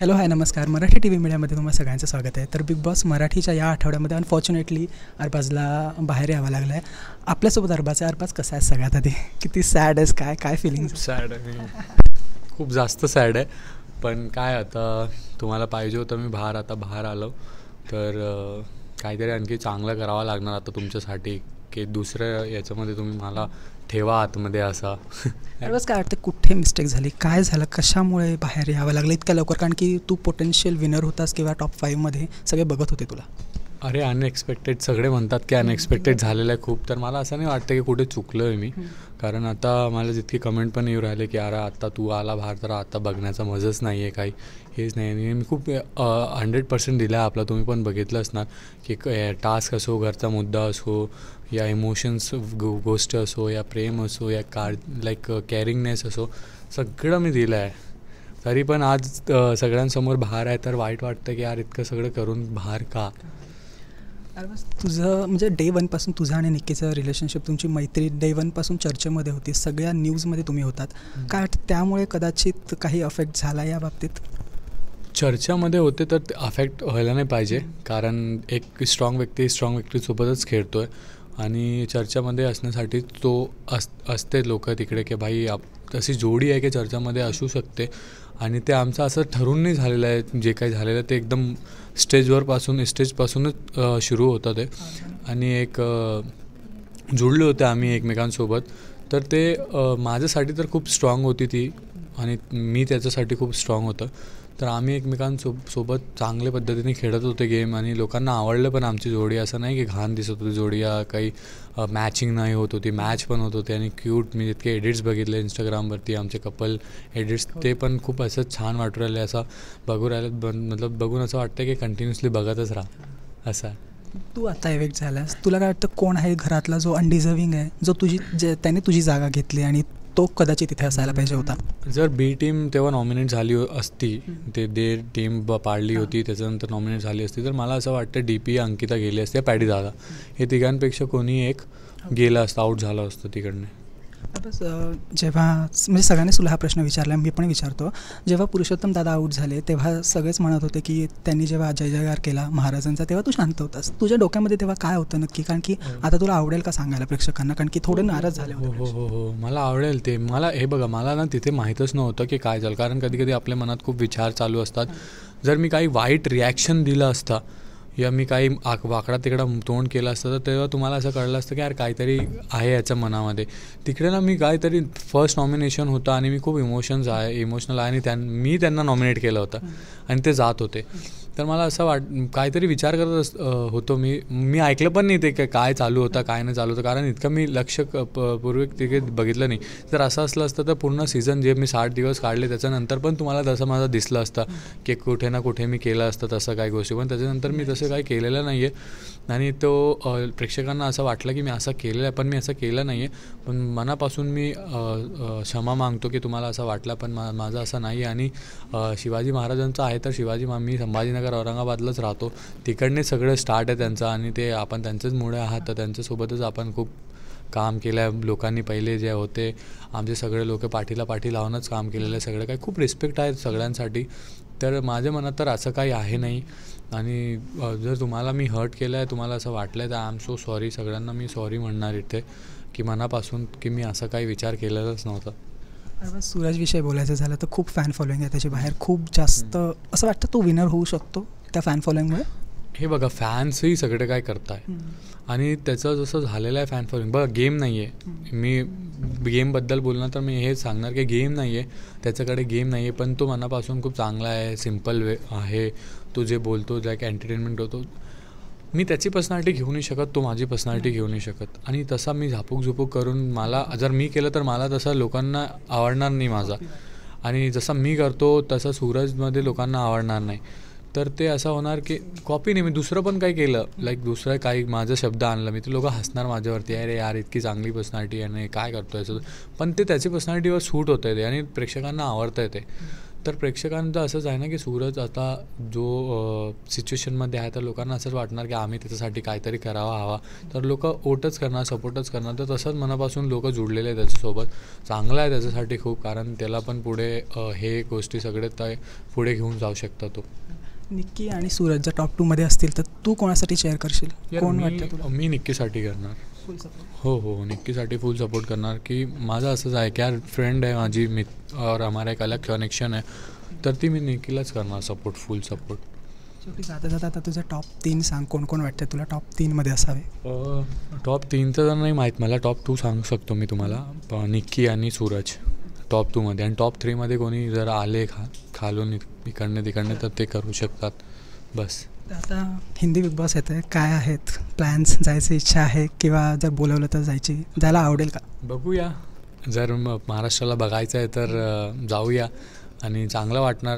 Hello, हाय, नमस्कार. Marathi T V मीडियामध्ये तुम्हा सगळ्यांचं स्वागत आहे. तर बिग बॉस मराठीच्या या आठवड्यामध्ये अनफॉर्च्युनेटली अरबाजला बाहेर यावं लागलं आहे. आपल्यासोबत अरबाज आहे. अरबाज कसा आहे सगळ्यात आधी? किती सॅड आहेस? काय फिलिंग्स? सॅड आहे, खूप जास्त सॅड आहे. पण काय आता तुम्हाला पाहिजे होतं, मी बाहेर आलो तर काहीतरी आणखी चांगलं करावं लागणार आता तुमच्यासाठी, की दुसरं याच्यामध्ये तुम्ही मला ठेवा आतमध्ये असा. अरबाज, काय वाटतं कुठे मिस्टेक झाली? काय झालं? कशामुळे बाहेर यावं लागलं इतक्या लवकर? कारण की तू पोटेन्शियल विनर होतास किंवा टॉप 5मध्ये सगळे बघत होते तुला. अरे अनएक्सपेक्टेड, सगळे म्हणतात की अनएक्सपेक्टेड झालेलं आहे खूप. तर मला असं नाही वाटतं की कुठे चुकलं आहे मी. कारण आता मला जितकी कमेंट पण येऊ राहिले की अरे आत्ता तू आला बाहेर तर आता बघण्याचा मजाच नाही आहे, काही हेच नाही. आणि मी खूप 100% दिला आहे आपला. तुम्ही पण बघितलं असणार की टास्क असो, घरचा मुद्दा असो, या इमोशन्स गोष्ट असो, या प्रेम असो, या केअरिंगनेस असो, सगळं मी दिलं आहे. तरी पण आज सगळ्यांसमोर बाहेर आहे तर वाईट वाटतं की यार इतकं सगळं करून बाहेर का. तुझं म्हणजे डे 1पासून तुझं आणि निक्कीचं रिलेशनशिप, तुमची मैत्री डे 1पासून चर्चेमध्ये होती, सगळ्या न्यूजमध्ये तुम्ही होतात. काय त्यामुळे कदाचित काही अफेक्ट झाला या बाबतीत? चर्चामध्ये होते तर अफेक्ट व्हायला नाही पाहिजे, कारण एक स्ट्रॉंग व्यक्तीसोबतच खेळतो आहे. आणि चर्चामध्ये असण्यासाठी तो असते लोक तिकडे की भाई तशी जोडी आहे की चर्चामध्ये असू शकते. आणि ते आमचं असं ठरून नाही झालेलं आहे. जे काही झालेलं आहे ते एकदम स्टेजपासूनच सुरू होतं ते. आणि एक जुळले होते आम्ही एकमेकांसोबत. तर ते माझ्यासाठी तर खूप स्ट्रॉंग होती ती, आणि मी त्याच्यासाठी खूप स्ट्रॉंग होतं. तर आम्ही एकमेकांसोबत चांगल्या पद्धतीने खेळत होते गेम, आणि लोकांना आवडलं पण आमची जोडी. असं नाही की घाण दिसत होती जोडी या काही मॅचिंग नाही होत होती, मॅच पण होत होते. आणि क्यूट, मी जितके एडिट्स बघितले इंस्टाग्रामवरती आमचे कपल एडिट्स, ते पण खूप असं छान वाटू राहिले. असं बघू राहिलं बघून असं वाटतं की कंटिन्युअसली बघतच राहा असं. तू आता इव्हेक्ट झालास, तुला काय वाटतं कोण आहे घरातला जो अनडिझर्विंग आहे, जो त्याने तुझी जागा घेतली आणि तो कदाचित तिथे असायला पाहिजे होता? जर बी टीम तेव्हा नॉमिनेट झाली असती, ते टीम पाडली होती, त्याच्यानंतर नॉमिनेट झाली असती, तर मला असं वाटतं DP अंकिता गेली असते, पॅडी दादा, हे तिघांपेक्षा कोणी एक गेलं असतं, आऊट झालं असतं तिकडनं. बस जेव्हा म्हणजे सगळ्यांनी तुला हा प्रश्न विचारला, मी पण विचारतो. जेव्हा पुरुषोत्तम दादा आऊट झाले तेव्हा सगळेच म्हणत होते की त्यांनी जेव्हा जय जयकार केला महाराजांचा तेव्हा तू शांत होतास. तुझ्या डोक्यामध्ये तेव्हा काय होतं नक्की? कारण की आता तुला आवडेल का सांगायला प्रेक्षकांना, कारण की थोडे नाराज झाले होते. हो, मला आवडेल ते. मला हे बघा, मला ना तिथे माहीतच नव्हतं की काय झालं, कारण कधी कधी आपल्या मनात खूप विचार चालू असतात. जर मी काही वाईट रिॲक्शन दिलं असतं या मी काही वाकडा तिकडा तोंड केलं असतं तर तेव्हा तुम्हाला असं कळलं असतं की यार काहीतरी आहे याच्या मनामध्ये. तिकडे ना मी काहीतरी फर्स्ट नॉमिनेशन होतं आणि मी खूप इमोशनल आहे, आणि मी त्यांना नॉमिनेट केलं होतं आणि ते जात होते. तर मला असं काहीतरी विचार करत होतो मी ऐकलं पण नाही ते काय चालू होतं काय नाही चालू होतं, कारण इतकं मी लक्ष पूर्वी तिथे बघितलं नाही. जर असं असलं असतं तर पूर्ण सीझन जे मी 60 दिवस काढले त्याच्यानंतर पण तुम्हाला तसं माझं दिसलं असतं की कुठे ना कुठे मी केलं असतं तसं काही गोष्टी. पण त्याच्यानंतर मी तसं काही केलेलं नाही आहे, आणि तो प्रेक्षकांना असं वाटलं की मी असं केलेलं आहे, पण मी असं केलं नाही आहे. पण मनापासून मी क्षमा मागतो की तुम्हाला असं वाटलं, पण माझं असं नाही आहे. आणि शिवाजी महाराजांचं आहे तर मी संभाजीनगर औरंगाबादलाच राहतो, तिकडने सगळं स्टार्ट आहे त्यांचं, आणि ते आपण त्यांचेच मुळे आहात, तर त्यांच्यासोबतच आपण खूप काम केलं आहे. लोकांनी पहिले जे होते आमचे सगळे लोक पाठीला पाठी लावूनच काम केलेलं आहे, सगळं काही खूप रिस्पेक्ट आहे सगळ्यांसाठी. तर माझ्या मनात तर असं काही आहे नाही. आणि जर तुम्हाला मी हर्ट केलं आहे, तुम्हाला असं वाटलं आहे, तर आय एम सो सॉरी. सगळ्यांना मी सॉरी म्हणणार इथे की मनापासून, की मी असं काही विचार केलेलाच नव्हता. सूरजविषयी बोलायचं झालं तर खूप फॅन फॉलोईंग आहे त्याच्या बाहेर, खूप जास्त. असं वाटतं तो विनर होऊ शकतो त्या फॅन फॉलोईंगमुळे? हे बघा, फॅन्सही सगळे काय करताय, आणि त्याचं जसं झालेलं आहे फॅन फॉलोईंग. बघा, गेम नाही आहे, मी गेमबद्दल बोलणार तर मी हेच सांगणार की गेम नाही आहे, त्याच्याकडे गेम नाही आहे, पण तो मनापासून खूप चांगला आहे, सिम्पल आहे. तो जे बोलतो एंटरटेनमेंट होतो. मी त्याची पर्सनॅलिटी घेऊ नाही शकत, तो माझी पर्सनॅलिटी घेऊ नाही शकत. आणि तसा मी झापूक करून मला जर मी केलं तर मला तसं लोकांना आवडणार नाही माझा. आणि जसा मी करतो तसं सूरजमध्ये लोकांना आवडणार नाही. तर ते असं होणार की कॉपी नाही. मी दुसरं पण काही केलं, दुसरं काही माझं शब्द आणलं मी, ते लोक हसणार माझ्यावरती, अरे यार इतकी चांगली पर्सनॅलिटी आहे आणि काय करतो याचं. पण ते त्याची पर्सनॅलिटीवर सूट होतं आहे ते, आणि प्रेक्षकांना आवडतं आहे ते. तर प्रेक्षकांचं असंच आहे ना की सूरज आता जो सिच्युएशनमध्ये आहे तर लोकांना असंच वाटणार की आम्ही त्याच्यासाठी काहीतरी करावा हवा, तर लोक ओटच करणार, सपोर्टच करणार. तर तसंच मनापासून लोक जुळलेले आहेत त्याच्यासोबत. चांगलं आहे त्याच्यासाठी खूप, कारण त्याला पण पुढे हे गोष्टी सगळे ते पुढे घेऊन जाऊ शकता तो. निक्की आणि सूरज जर टॉप 2 मध्ये असतील तर तू कोणासाठी शेअर करशील? कोण वाटतं तुला? मी निक्कीसाठी करणार. फुल सपोर्ट. हो, निक्कीसाठी फुल सपोर्ट करणार. की माझं असंच आहे की यार फ्रेंड आहे माझी, और हमारा एक अलग कनेक्शन आहे, तर ती मी निक्कीलाच करणार सपोर्ट, फुल सपोर्ट. शेवटी जाता जाता आता तुझं टॉप 3 सांग, कोण कोण वाटतं तुला टॉप 3 मध्ये असावे? टॉप 3 तर नाही माहीत मला, टॉप 2 सांगू शकतो मी तुम्हाला. निक्की आणि सूरज टॉप 2मध्ये, आणि टॉप 3मध्ये कोणी जर आले खालून इकडनं तिकडनं तर ते करू शकतात बस. आता हिंदी बिग बॉस येतं आहे, काय आहेत प्लॅन्स? जायची इच्छा आहे किंवा जर बोलवलं तर जायला आवडेल का? बघूया, जर महाराष्ट्राला बघायचं आहे तर जाऊया आणि चांगलं वाटणार.